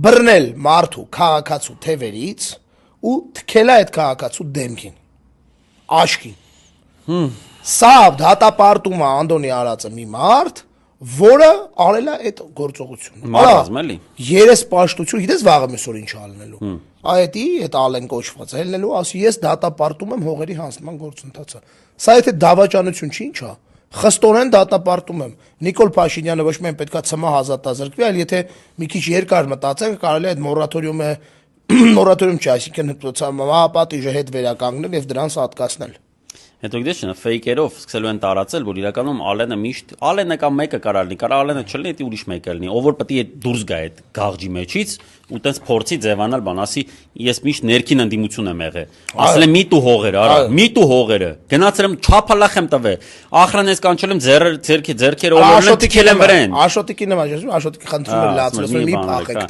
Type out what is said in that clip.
բռնել մարդու քաղաքացու թևերից ու թքել այդ քաղաքացու դեմքին աշկին սա դատապարտում է Անդոնի Արածը մի մարդ որը արել է այդ գործողությունը երես պաշտություն գիտես վաղը մեսօր ինչ ալնելու այդի այդ ալեն կոչված ելնելու ասի ես դատապարտում եմ հողերի հանձնման գործընթացը սա եթե դավաճանություն չի ինչա խստորեն դատապարտում եմ Նիկոլ Փաշինյանը ոչ միայն պետքա ցմահ ազատազրկվի այլ եթե մի քիչ երկար մտածենք կարելի է այդ մորատորիումը մորատորիում չի այսինքն պատիժը հետ վերականգնել եւ դրանց հատկացնել Հետո գիտես չէ ֆեյքերով սկսելու են տարածել որ իրականում Ալենը միշտ Ալենը կամ մեկը կարող լինի կարող Ալենը չլինի դա ուրիշ մեկը լինի ով որ պետք է դուրս գա այդ գաղջի մեջից ու տես փորձի ձևանալ բան ասի ես միշտ ներքին ընդդիմություն եմ եղել ասել եմ մի տու հողերը արա մի տու հողերը գնացել եմ չափալախ եմ տվել ախրանես կանչել եմ ձերքերը օրորել թքել եմ վրան Աշոտիկի նման Աշոտիկի խնդրում եմ լացրել մի փախեք